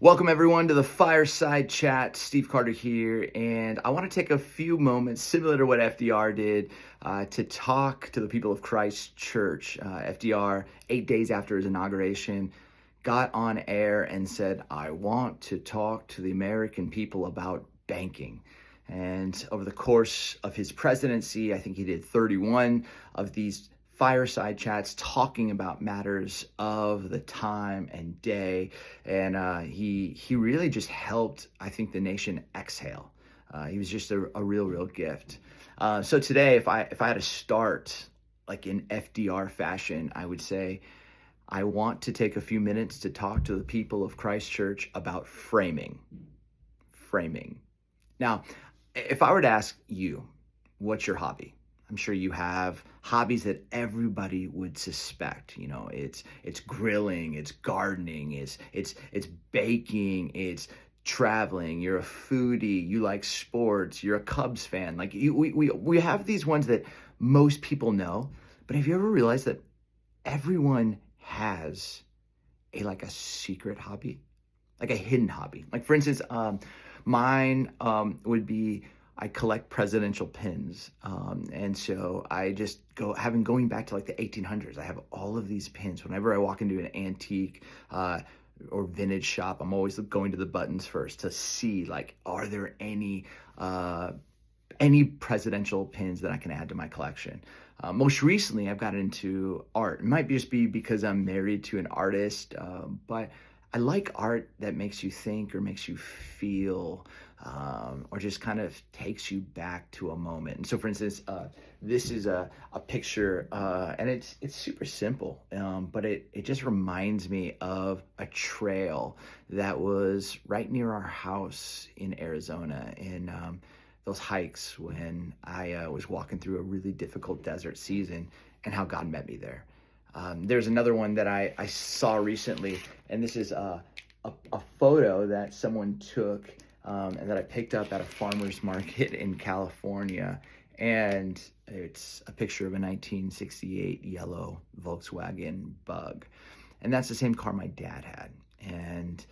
Welcome everyone to the Fireside Chat. Steve Carter here, and I want to take a few moments, similar to what FDR did, to talk to the people of Christ Church. FDR, 8 days after his inauguration, got on air and said, "I want to talk to the American people about banking." And over the course of his presidency, I think he did 31 of these fireside chats talking about matters of the time and day, and he really just helped, I think, the nation exhale. He was just a real gift. So today, if I had to start like in FDR fashion, I would say I want to take a few minutes to talk to the people of Christ Church about framing. Framing. Now, if I were to ask you, what's your hobby? I'm sure you have hobbies that everybody would suspect. You know, it's grilling, it's gardening, it's baking, it's traveling. You're a foodie, you like sports, you're a Cubs fan. Like we have these ones that most people know, but have you ever realized that everyone has a secret hobby, like a hidden hobby? Like for instance, mine would be I collect presidential pins. And so I just going back to like the 1800s, I have all of these pins. Whenever I walk into an antique or vintage shop, I'm always going to the buttons first to see, like, are there any presidential pins that I can add to my collection. Most recently, I've gotten into art. It might just be because I'm married to an artist, but I like art that makes you think or makes you feel, or just kind of takes you back to a moment. And so, for instance, this is a picture, and it's super simple, but it just reminds me of a trail that was right near our house in Arizona, in those hikes when I was walking through a really difficult desert season, and how God met me there. There's another one that I saw recently, and this is a photo that someone took and that I picked up at a farmer's market in California. And it's a picture of a 1968 yellow Volkswagen Bug. And that's the same car my dad had. And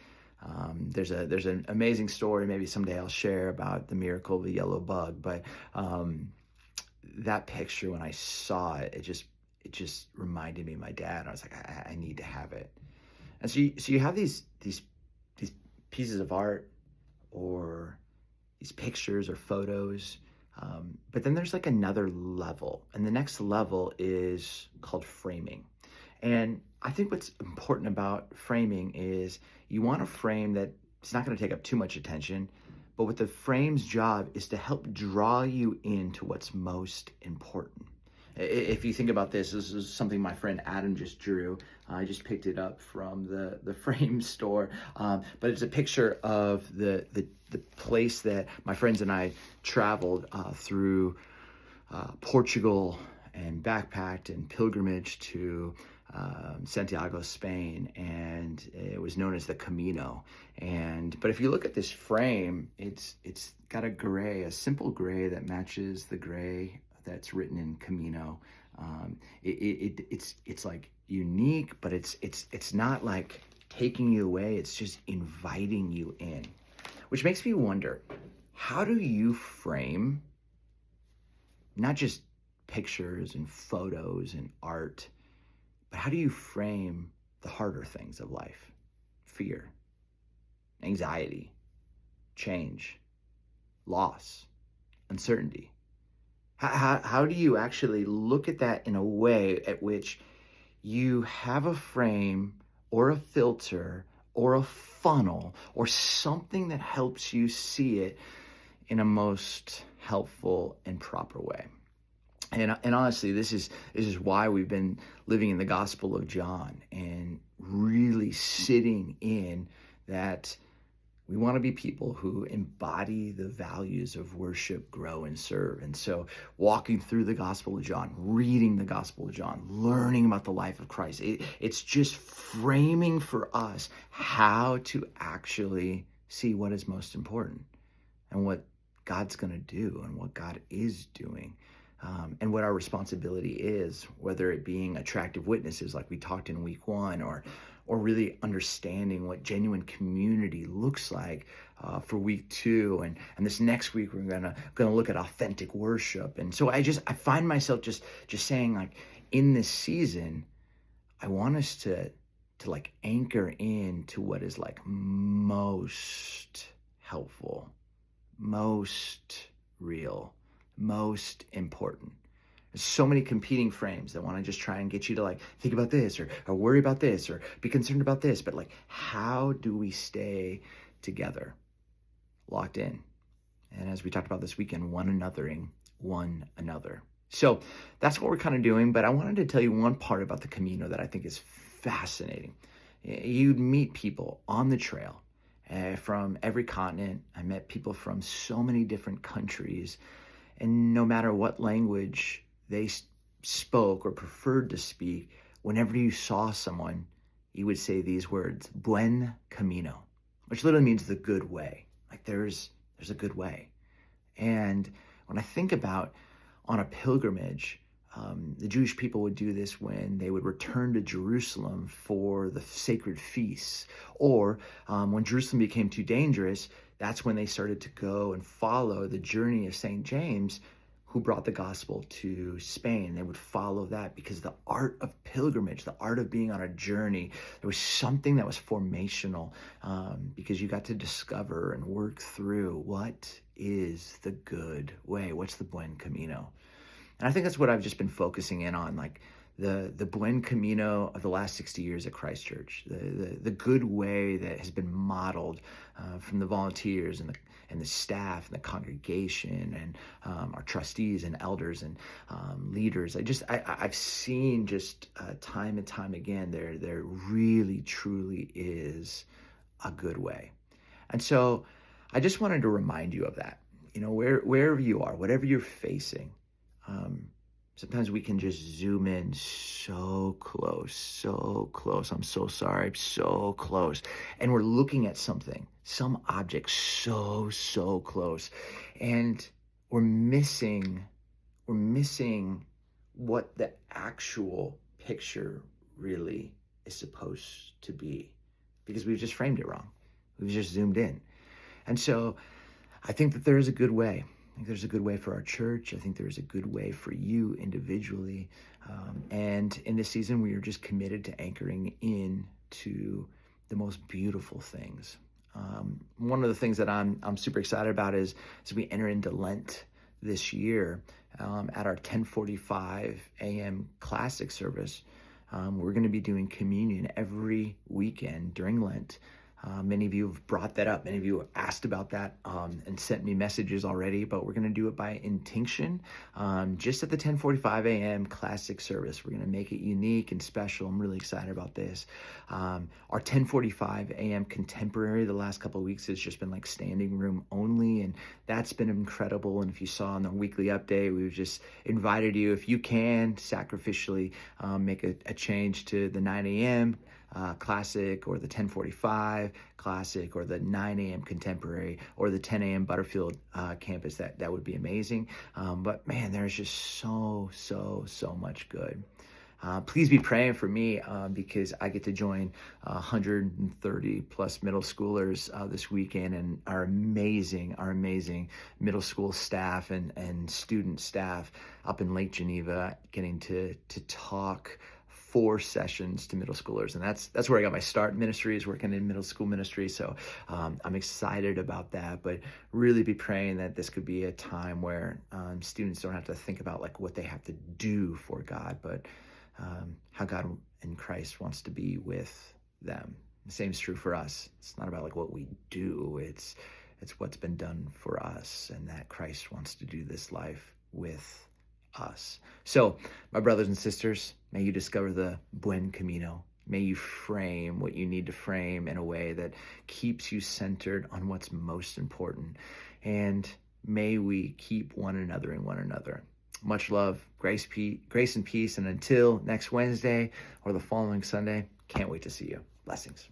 there's an amazing story maybe someday I'll share about the miracle of the yellow Bug. But that picture, when I saw it, it just reminded me of my dad. I was like, I need to have it. And so you have these pieces of art or these pictures or photos, but then there's like another level, and the next level is called framing. And I think what's important about framing is you want a frame that it's not going to take up too much attention, but what the frame's job is to help draw you into what's most important. If you think about this is something my friend Adam just drew. I just picked it up from the frame store, but it's a picture of the place that my friends and I traveled through Portugal, and backpacked and pilgrimage to Santiago, Spain, and it was known as the Camino. But if you look at this frame, it's got a simple gray that matches the gray that's written in Camino. It's like unique, but it's not like taking you away. It's just inviting you in, which makes me wonder, how do you frame not just pictures and photos and art, but how do you frame the harder things of life? Fear, anxiety, change, loss, uncertainty. How do you actually look at that in a way at which you have a frame or a filter or a funnel or something that helps you see it in a most helpful and proper way? And honestly, this is why we've been living in the Gospel of John and really sitting in that. We want to be people who embody the values of worship, grow, and serve. And so walking through the Gospel of John, reading the Gospel of John, learning about the life of Christ, it's just framing for us how to actually see what is most important and what God's going to do and what God is doing. And what our responsibility is, whether it being attractive witnesses like we talked in week 1, or or really understanding what genuine community looks like for week 2, and this next week we're gonna look at authentic worship. And so I find myself just saying, like, in this season, I want us to like anchor into what is like most helpful, most real, most important. There's so many competing frames that want to just try and get you to like think about this, or worry about this, or be concerned about this. But like, how do we stay together, locked in? And as we talked about this weekend, one another. So that's what we're kind of doing. But I wanted to tell you one part about the Camino that I think is fascinating. You'd meet people on the trail from every continent. I met people from so many different countries. And no matter what language they spoke or preferred to speak, whenever you saw someone, you would say these words, Buen Camino, which literally means the good way. Like there's a good way. And when I think about on a pilgrimage, the Jewish people would do this when they would return to Jerusalem for the sacred feasts. Or when Jerusalem became too dangerous, that's when they started to go and follow the journey of St. James, who brought the gospel to Spain. They would follow that because the art of pilgrimage, the art of being on a journey, there was something that was formational, because you got to discover and work through what is the good way, what's the Buen Camino. And I think that's what I've just been focusing in on, like the Buen Camino of the last 60 years at Christ Church, the good way that has been modeled from the volunteers and the staff and the congregation and our trustees and elders and leaders. I've seen just time and time again, there really truly is a good way. And so I just wanted to remind you of that. You know, wherever you are, whatever you're facing, sometimes we can just zoom in so close. I'm so sorry, so close. And we're looking at something, some object so close. And we're missing what the actual picture really is supposed to be, because we've just framed it wrong. We've just zoomed in. And so I think that there is a good way. I think there's a good way for our church. I think there's a good way for you individually. And in this season, we are just committed to anchoring in to the most beautiful things. One of the things that I'm super excited about is as we enter into Lent this year, at our 10:45 a.m. classic service, we're going to be doing communion every weekend during Lent. Many of you have brought that up. Many of you have asked about that and sent me messages already, but we're going to do it by intinction, just at the 10:45 a.m. classic service. We're going to make it unique and special. I'm really excited about this. Our 10:45 a.m. contemporary the last couple of weeks has just been like standing room only, and that's been incredible. And if you saw on the weekly update, we've just invited you, if you can, sacrificially make a change to the 9 a.m. Classic, or the 10:45 classic, or the 9 a.m. contemporary, or the 10 a.m. Butterfield campus. That would be amazing. But man, there's just so much good. Please be praying for me because I get to join 130 plus middle schoolers this weekend, and our amazing middle school staff and student staff up in Lake Geneva, getting to talk 4 sessions to middle schoolers. And that's where I got my start in ministry, is working in middle school ministry. So I'm excited about that, but really be praying that this could be a time where students don't have to think about like what they have to do for God, but how God in Christ wants to be with them. The same is true for us. It's not about like what we do. It's what's been done for us, and that Christ wants to do this life with us. So, my brothers and sisters, may you discover the Buen Camino. May you frame what you need to frame in a way that keeps you centered on what's most important. And may we keep one another in one another. Much love, grace and peace. And until next Wednesday or the following Sunday, can't wait to see you. Blessings.